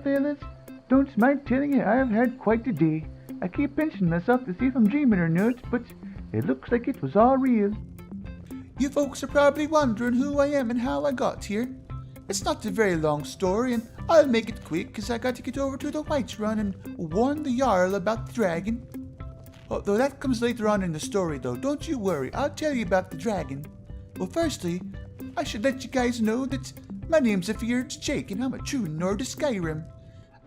fellas. Don't mind telling you I've had quite a day. I keep pinching myself to see if I'm dreaming or not, but it looks like it was all real. You folks are probably wondering who I am and how I got here. It's not a very long story, and I'll make it quick, cause I got to get over to the Whiterun and warn the Jarl about the dragon. Although that comes later on in the story though, don't you worry, I'll tell you about the dragon. Well, firstly, I should let you guys know that my name's Fjords Jake, and I'm a true Nord of Skyrim.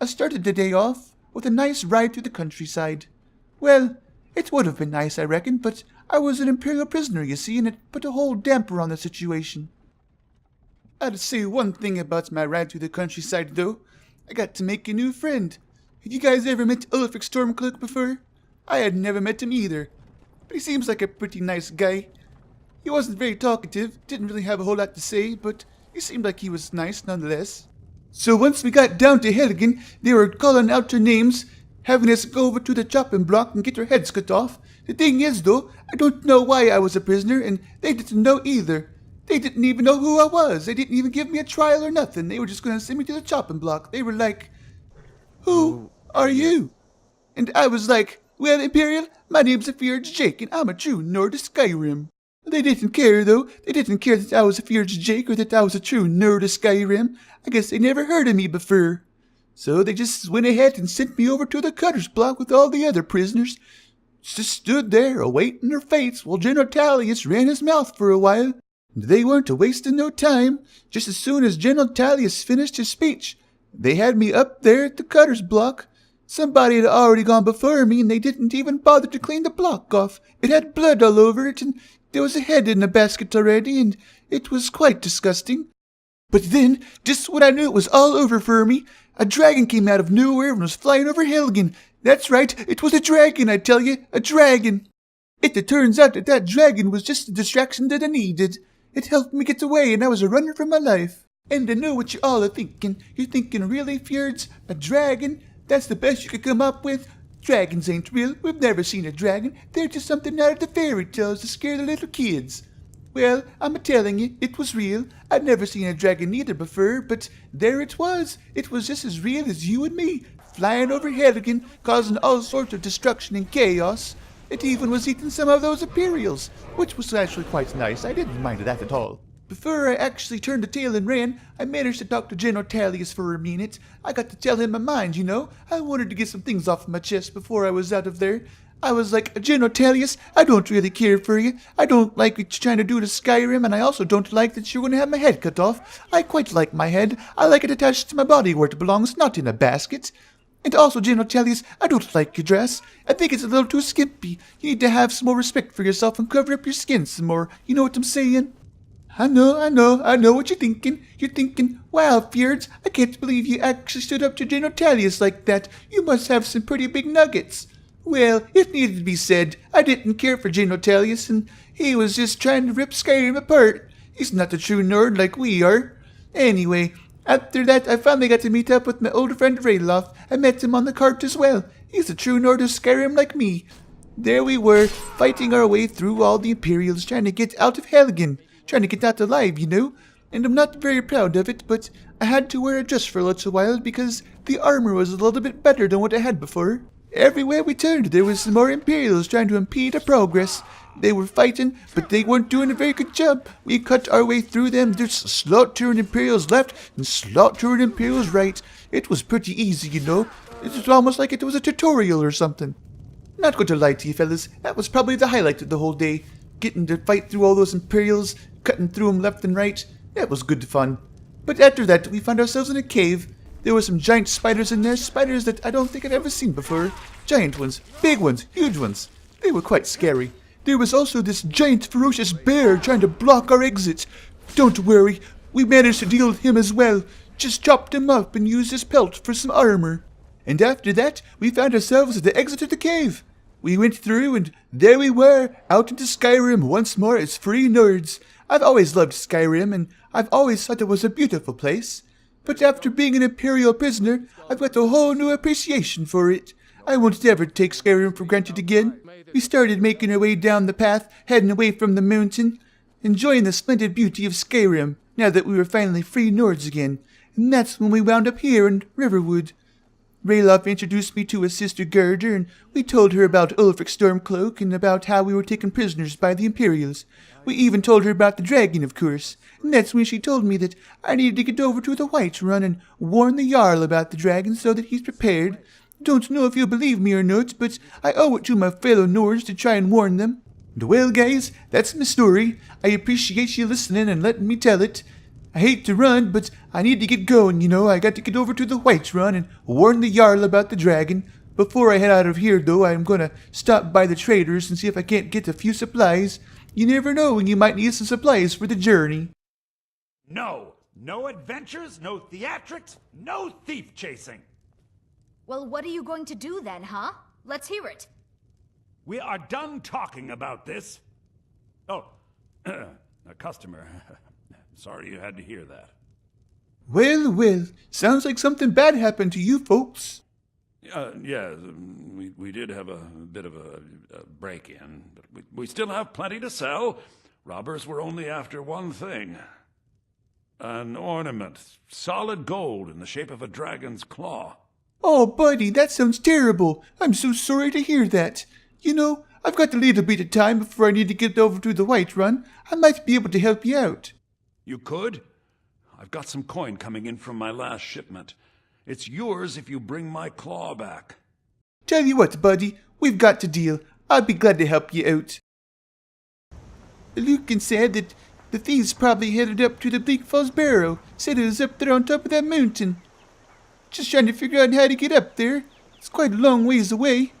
I started the day off with a nice ride through the countryside. Well, it would have been nice, I reckon, but I was an Imperial prisoner, you see, and it put a whole damper on the situation. I'd say one thing about my ride through the countryside, though. I got to make a new friend. Have you guys ever met Ulfric Stormcloak before? I had never met him either, but he seems like a pretty nice guy. He wasn't very talkative, didn't really have a whole lot to say, but he seemed like he was nice nonetheless. So once we got down to Helgen, they were calling out our names, having us go over to the chopping block and get our heads cut off. The thing is, though, I don't know why I was a prisoner, and they didn't know either. They didn't even know who I was. They didn't even give me a trial or nothing. They were just going to send me to the chopping block. They were like, "Who are you?" And I was like, "Well, Imperial, my name's Fjords Jake, and I'm a true Nord of Skyrim." They didn't care, though. They didn't care that I was a Fjords Jake or that I was a true Nord of Skyrim. I guess they never heard of me before. So they just went ahead and sent me over to the cutter's block with all the other prisoners. Just stood there, awaiting their fates, while General Tullius ran his mouth for a while. They weren't a-wasting no time. Just as soon as General Tullius finished his speech, they had me up there at the cutter's block. Somebody had already gone before me, and they didn't even bother to clean the block off. It had blood all over it, and there was a head in the basket already, and it was quite disgusting. But then, just when I knew it was all over for me, a dragon came out of nowhere and was flying over Helgen. That's right, it was a dragon, I tell you, a dragon. It turns out that dragon was just the distraction that I needed. It helped me get away, and I was a runner for my life. And I know what you all are thinking. You're thinking, really, Fjords? A dragon? That's the best you could come up with? Dragons ain't real. We've never seen a dragon. They're just something out of the fairy tales to scare the little kids. Well, I'm a-telling you, it was real. I'd never seen a dragon either before, but there it was. It was just as real as you and me, flying over Helgen, causing all sorts of destruction and chaos. It even was eating some of those Imperials, which was actually quite nice. I didn't mind that at all. Before I actually turned the tail and ran, I managed to talk to General Tullius for a minute. I got to tell him my mind, you know. I wanted to get some things off my chest before I was out of there. I was like, "General Tullius, I don't really care for you. I don't like what you're trying to do to Skyrim, and I also don't like that you're going to have my head cut off. I quite like my head. I like it attached to my body where it belongs, not in a basket. And also, General Tullius, I don't like your dress. I think it's a little too skimpy. You need to have some more respect for yourself and cover up your skin some more. You know what I'm saying?" I know what you're thinking. You're thinking, "Wow, Fjords, I can't believe you actually stood up to General Tullius like that. You must have some pretty big nuggets." Well, it needed to be said. I didn't care for General Tullius, and he was just trying to rip Skyrim apart. He's not a true Nord like we are. Anyway, after that, I finally got to meet up with my old friend Rayloff. I met him on the cart as well. He's a true Nord of Skyrim like me. There we were, fighting our way through all the Imperials, trying to get out of Helgen. Trying to get out alive, you know. And I'm not very proud of it, but I had to wear a dress for a little while because the armor was a little bit better than what I had before. Everywhere we turned, there was some more Imperials trying to impede our progress. They were fighting, but they weren't doing a very good job. We cut our way through them, just slaughtering Imperials left and slaughtering Imperials right. It was pretty easy, you know. It was almost like it was a tutorial or something. Not going to lie to you, fellas, that was probably the highlight of the whole day. Getting to fight through all those Imperials, cutting through them left and right. That was good fun. But after that, we found ourselves in a cave. There were some giant spiders in there, spiders that I don't think I'd ever seen before. Giant ones, big ones, huge ones. They were quite scary. There was also this giant ferocious bear trying to block our exit. Don't worry, we managed to deal with him as well. Just chopped him up and used his pelt for some armor. And after that, we found ourselves at the exit of the cave. We went through, and there we were, out into Skyrim once more as free nerds. I've always loved Skyrim, and I've always thought it was a beautiful place. But after being an Imperial prisoner, I've got a whole new appreciation for it. I won't ever take Skyrim for granted again. We started making our way down the path, heading away from the mountain, enjoying the splendid beauty of Skyrim, now that we were finally free Nords again. and that's when we wound up here in Riverwood. Ralof introduced me to his sister Gerda, and we told her about Ulfric Stormcloak and about how we were taken prisoners by the Imperials. We even told her about the dragon, of course, and that's when she told me that I needed to get over to the Whiterun and warn the Jarl about the dragon so that he's prepared. Don't know if you'll believe me or not, but I owe it to my fellow Nords to try and warn them. And well, guys, that's my story. I appreciate you listening and letting me tell it. I hate to run, but I need to get going, you know. I got to get over to the Whiterun and warn the Jarl about the dragon. Before I head out of here, though, I'm gonna stop by the traders and see if I can't get a few supplies. You never know when you might need some supplies for the journey. No adventures, no theatrics, no thief chasing. Well, what are you going to do then, huh? Let's hear it. We are done talking about this. Oh, a customer. Sorry you had to hear that. Well, sounds like something bad happened to you folks. Yeah, we did have a bit of a break-in, but we still have plenty to sell. Robbers were only after one thing. An ornament, solid gold in the shape of a dragon's claw. Oh, buddy, that sounds terrible. I'm so sorry to hear that. You know, I've got a little bit of time before I need to get over to the Whiterun. I might be able to help you out. You could? I've got some coin coming in from my last shipment. It's yours if you bring my claw back. Tell you what, buddy, we've got to deal. I'll be glad to help you out. Lucan said that the thieves probably headed up to the Bleak Falls Barrow. Said it was up there on top of that mountain. Just trying to figure out how to get up there. It's quite a long ways away.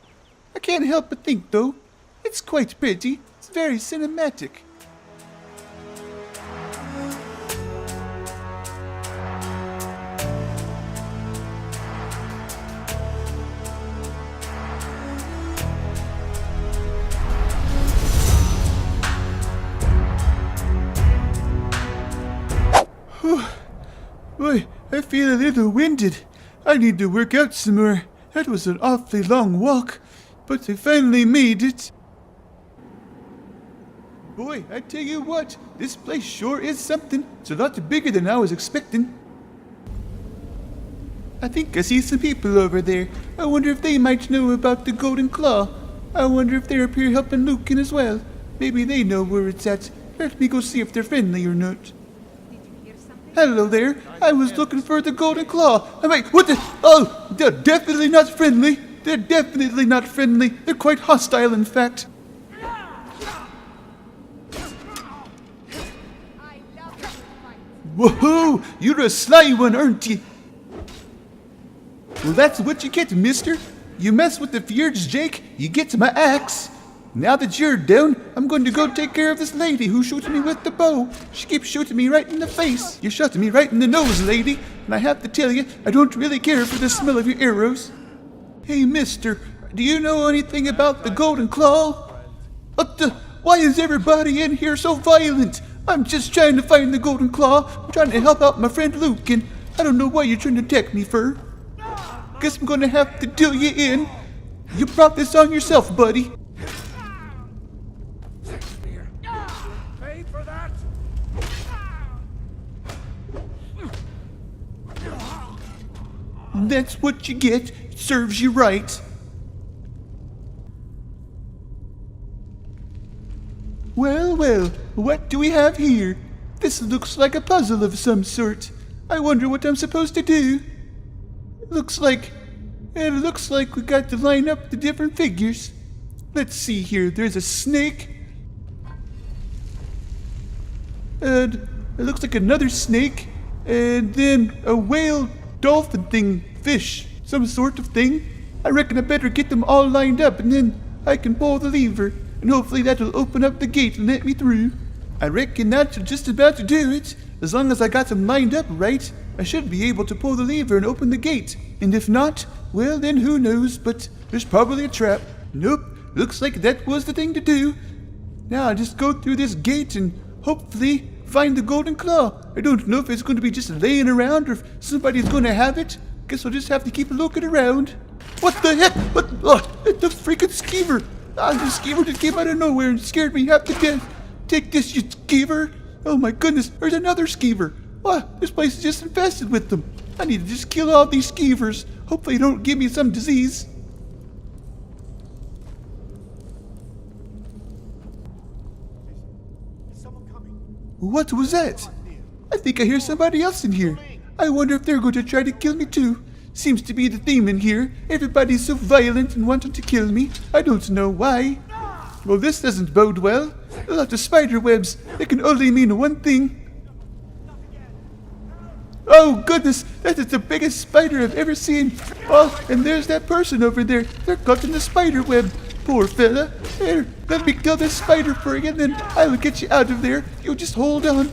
I can't help but think, though, it's quite pretty. It's very cinematic. Boy, I feel a little winded. I need to work out some more. That was an awfully long walk, but I finally made it. Boy, I tell you what, this place sure is something. It's a lot bigger than I was expecting. I think I see some people over there. I wonder if they might know about the Golden Claw. I wonder if they're up here helping Lucan as well. Maybe they know where it's at. Let me go see if they're friendly or not. Hello there. I was looking for the Golden Claw. I'm like, what the? Oh, they're definitely not friendly. They're definitely not friendly. They're quite hostile, in fact. Whoa, you're a sly one, aren't you? Well, that's what you get, mister. You mess with the Fjords Jake, you get my axe. Now that you're down, I'm going to go take care of this lady who shoots me with the bow. She keeps shooting me right in the face. You shot me right in the nose, lady. And I have to tell you, I don't really care for the smell of your arrows. Hey, mister, do you know anything about the Golden Claw? What the? Why is everybody in here so violent? I'm just trying to find the Golden Claw. I'm trying to help out my friend Lucan. I don't know why you're trying to attack me for. Guess I'm gonna have to do you in. You brought this on yourself, buddy. That's what you get. It serves you right. Well, what do we have here? This looks like a puzzle of some sort. I wonder what I'm supposed to do. It looks like we got to line up the different figures. Let's see here. There's a snake. And it looks like another snake. And then a whale dolphin thing, fish, some sort of thing. I reckon I better get them all lined up and then I can pull the lever and hopefully that'll open up the gate and let me through. I reckon that's just about to do it. As long as I got them lined up right, I should be able to pull the lever and open the gate. And if not, well then who knows, but there's probably a trap. Nope, looks like that was the thing to do. Now I'll just go through this gate and hopefully find the Golden Claw. I don't know if it's going to be just laying around or if somebody's going to have it. Guess I'll just have to keep looking around. What the heck? What? Oh, it's the freaking skeever. The skeever just came out of nowhere and scared me half to death. Take this, you skeever. Oh my goodness, there's another skeever. What? This place is just infested with them. I need to just kill all these skeevers. Hopefully they don't give me some disease. What was that? I think I hear somebody else in here. I wonder if they're going to try to kill me too. Seems to be the theme in here. Everybody's so violent and wanting to kill me. I don't know why. Well, this doesn't bode well. A lot of spider webs. It can only mean one thing. Oh goodness, that is the biggest spider I've ever seen. Oh, and there's that person over there. They're caught in the spider web. Poor fella. Here, let me kill this spider for you, and then I'll get you out of there. You just hold on.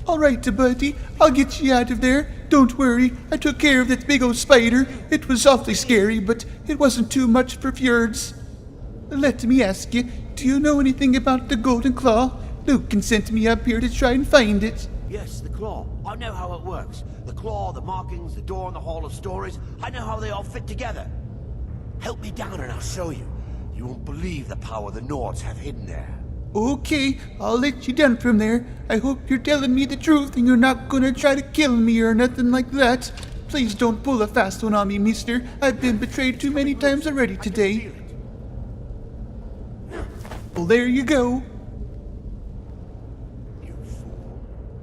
Alright, buddy, I'll get you out of there. Don't worry, I took care of that big old spider. It was awfully scary, but it wasn't too much for Fjords. Let me ask you, do you know anything about the Golden Claw? Luke sent me up here to try and find it. Yes, the claw. I know how it works. The claw, the markings, the door in the Hall of Stories. I know how they all fit together. Help me down and I'll show you. You won't believe the power the Nords have hidden there. Okay, I'll let you down from there. I hope you're telling me the truth and you're not gonna try to kill me or nothing like that. Please don't pull a fast one on me, mister. I've been betrayed too many times already today. Well, there you go. You fool.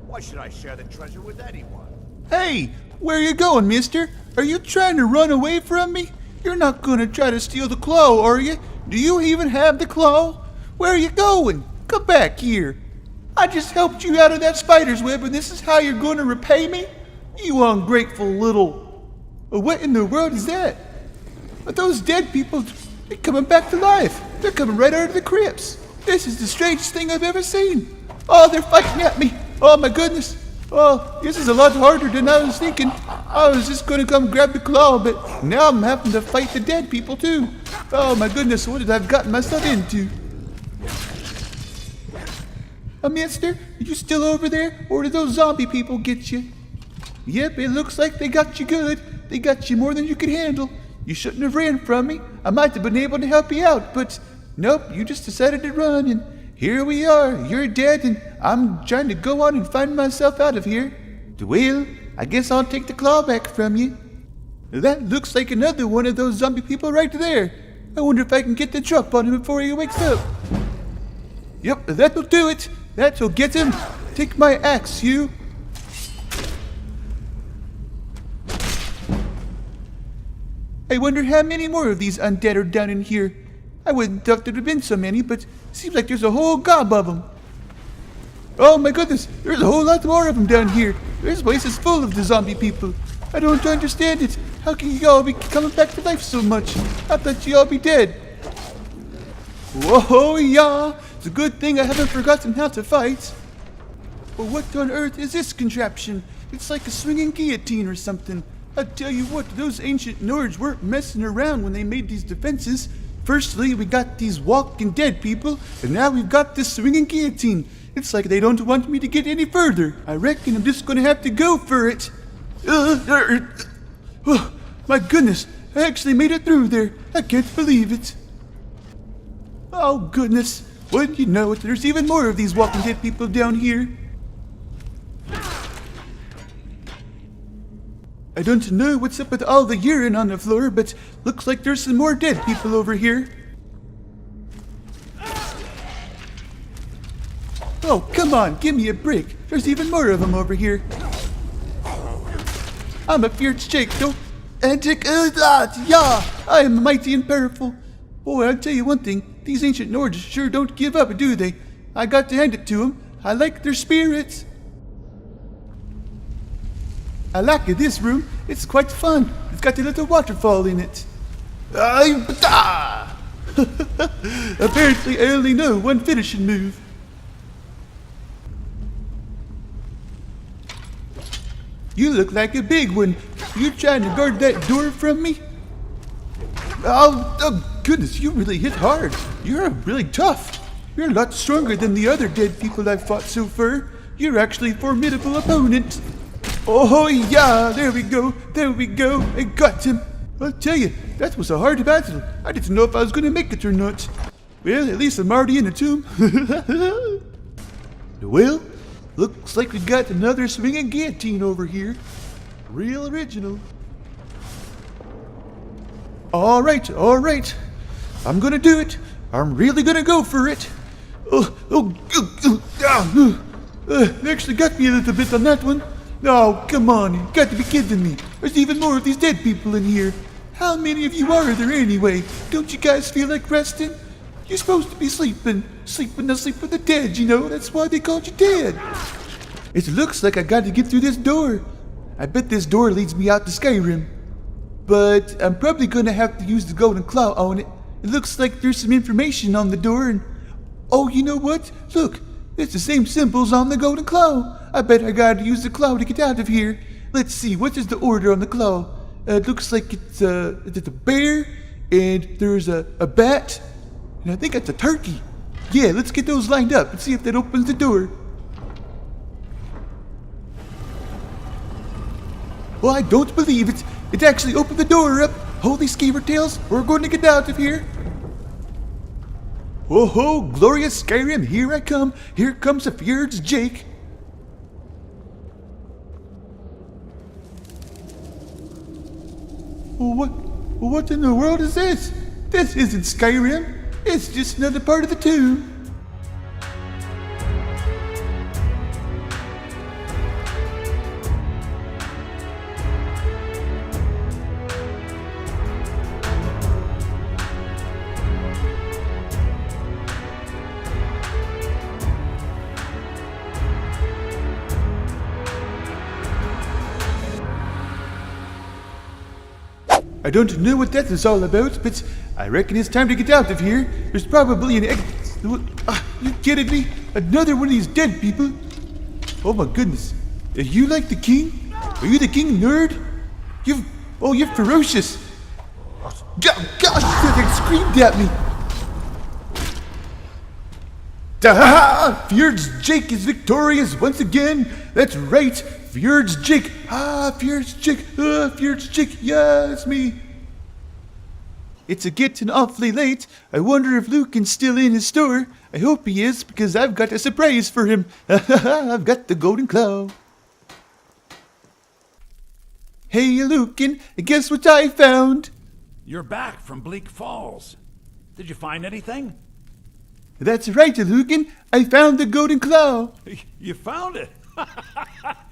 Why should I share the treasure with anyone? Hey, where you going, mister? Are you trying to run away from me? You're not gonna try to steal the claw, are you? Do you even have the claw? Where are you going? Come back here. I just helped you out of that spider's web and this is how you're gonna repay me? You ungrateful little... What in the world is that? But those dead people, they're coming back to life. They're coming right out of the crypts. This is the strangest thing I've ever seen. Oh, they're fighting at me. Oh my goodness. Oh, this is a lot harder than I was thinking. I was just gonna come grab the claw, but now I'm having to fight the dead people too. Oh my goodness, what did I gotten myself into? Mister, are you still over there, or did those zombie people get you? Yep, it looks like they got you good. They got you more than you could handle. You shouldn't have ran from me. I might have been able to help you out, but nope, you just decided to run, and here we are. You're dead, and I'm trying to go on and find myself out of here. Well, I guess I'll take the claw back from you. That looks like another one of those zombie people right there. I wonder if I can get the drop on him before he wakes up. Yep, that'll do it. That'll get him. Take my axe, you. I wonder how many more of these undead are down in here. I wouldn't have thought there'd have been so many, but seems like there's a whole gob of them. Oh my goodness, there's a whole lot more of them down here. This place is full of the zombie people. I don't understand it. How can you all be coming back to life so much? I thought you all be dead. Whoa, yeah. It's a good thing I haven't forgotten how to fight. But what on earth is this contraption? It's like a swinging guillotine or something. I tell you what, those ancient Nords weren't messing around when they made these defenses. Firstly, we got these walking dead people, and now we've got this swinging guillotine. It's like they don't want me to get any further. I reckon I'm just gonna have to go for it. Oh, my goodness, I actually made it through there. I can't believe it. Oh goodness, wouldn't you know it, there's even more of these walking dead people down here. I don't know what's up with all the urine on the floor, but looks like there's some more dead people over here. Oh, come on, give me a break. There's even more of them over here. I'm a Fjords Jake, though. And yeah, I am mighty and powerful. Boy, I'll tell you one thing. These ancient Nords sure don't give up, do they? I got to hand it to them. I like their spirits. I like this room. It's quite fun. It's got a little waterfall in it. Apparently, I only know one finishing move. You look like a big one. You trying to guard that door from me? Oh goodness, you really hit hard. You're really tough. You're a lot stronger than the other dead people I've fought so far. You're actually a formidable opponent. Oh yeah, there we go, I got him. I'll tell you, that was a hard battle. I didn't know if I was going to make it or not. Well, at least I'm already in the tomb. Well, Looks like we got another swinging guillotine over here. Real original. Alright. I'm gonna do it. I'm really gonna go for it. Actually got me a little bit on that one. Oh, come on, you got to be kidding me. There's even more of these dead people in here. How many of you are there anyway? Don't you guys feel like resting? You're supposed to be sleeping the sleep of the dead, you know? That's why they called you dead. It looks like I got to get through this door. I bet this door leads me out to Skyrim. But I'm probably gonna have to use the golden claw on it. It looks like there's some information on the door and... Oh, you know what? Look, it's the same symbols on the golden claw. I bet I gotta use the claw to get out of here. Let's see, what is the order on the claw? It looks like it's a bear, and there's a bat, and I think it's a turkey. Yeah, let's get those lined up and see if that opens the door. Well, I don't believe it. It actually opened the door up. Holy skeever tails, we're going to get out of here. Whoa ho, glorious Skyrim, here I come. Here comes the Fjords Jake. What in the world is this? This isn't Skyrim. It's just another part of the tomb. I don't know what that is all about, but I reckon it's time to get out of here. There's probably an exit. You kidding me? Another one of these dead people? Oh my goodness. Are you like the king? Are you the king nerd? You're ferocious. Gosh, that screamed at me. Da-ha-ha! Fjords Jake is victorious once again. That's right. Fjords Jake. Fjords Jake. Fjords Jake. Yeah, it's me. It's getting awfully late. I wonder if Lucan's still in his store. I hope he is, because I've got a surprise for him. I've got the golden claw. Hey, Lucan, guess what I found? You're back from Bleak Falls. Did you find anything? That's right, Lucan. I found the golden claw. You found it?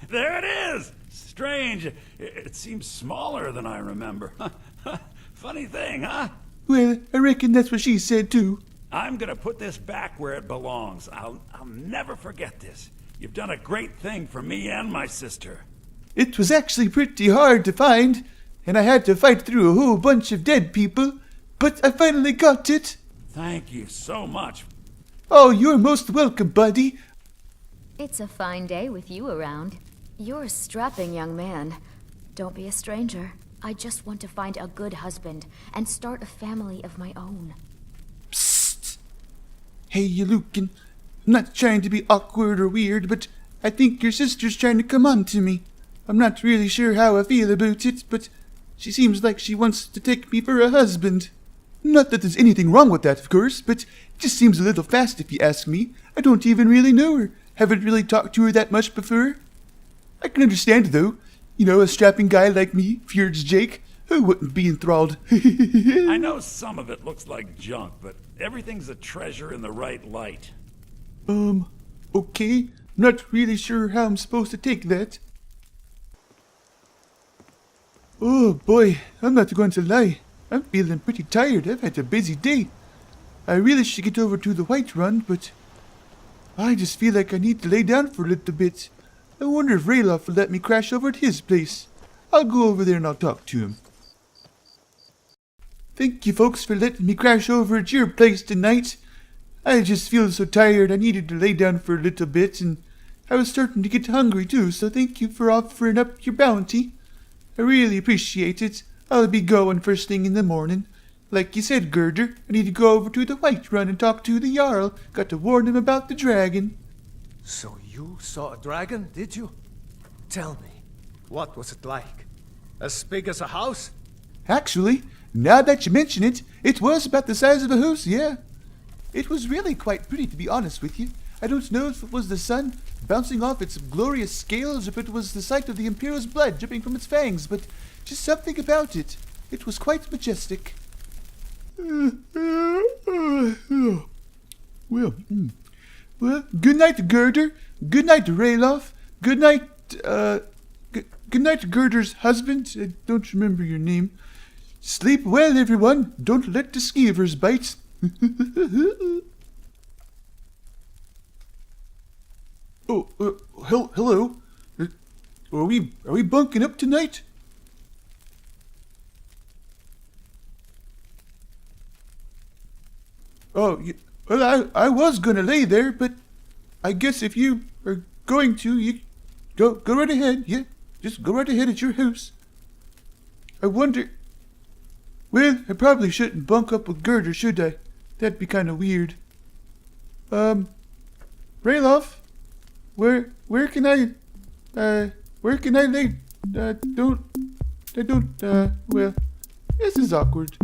There it is! Strange. It seems smaller than I remember. Funny thing, huh? Well, I reckon that's what she said, too. I'm gonna put this back where it belongs. I'll never forget this. You've done a great thing for me and my sister. It was actually pretty hard to find, and I had to fight through a whole bunch of dead people, but I finally got it. Thank you so much. Oh, you're most welcome, buddy. It's a fine day with you around. You're a strapping young man. Don't be a stranger. I just want to find a good husband and start a family of my own. Psst. Hey, you Lucan. I'm not trying to be awkward or weird, but I think your sister's trying to come on to me. I'm not really sure how I feel about it, but she seems like she wants to take me for a husband. Not that there's anything wrong with that, of course, but it just seems a little fast if you ask me. I don't even really know her. Haven't really talked to her that much before. I can understand, though. You know, a strapping guy like me, Fjords Jake, who wouldn't be enthralled? I know some of it looks like junk, but everything's a treasure in the right light. Okay. Not really sure how I'm supposed to take that. Oh boy, I'm not going to lie. I'm feeling pretty tired. I've had a busy day. I really should get over to the Whiterun, but I just feel like I need to lay down for a little bit. I wonder if Ralof will let me crash over at his place. I'll go over there and I'll talk to him. Thank you folks for letting me crash over at your place tonight. I just feel so tired I needed to lay down for a little bit, and I was starting to get hungry too, so thank you for offering up your bounty. I really appreciate it. I'll be going first thing in the morning. Like you said, Girder, I need to go over to the Whiterun and talk to the Jarl. Got to warn him about the dragon. So you saw a dragon, did you? Tell me, what was it like? As big as a house? Actually, now that you mention it, it was about the size of a house, yeah. It was really quite pretty, to be honest with you. I don't know if it was the sun bouncing off its glorious scales, or if it was the sight of the Imperial's blood dripping from its fangs, but just something about it. It was quite majestic. Well, good night, Girder. Good night, Rayloff. Good night, good night, Girder's husband. I don't remember your name. Sleep well, everyone. Don't let the skeevers bite. Oh, hello. Are we bunking up tonight? Oh, well, I was gonna lay there, but I guess if you are going to, you go right ahead. Yeah, just go right ahead at your house. I wonder. Well, I probably shouldn't bunk up with Girder, should I? That'd be kind of weird. Rayloff, where can I lay? Well, this is awkward.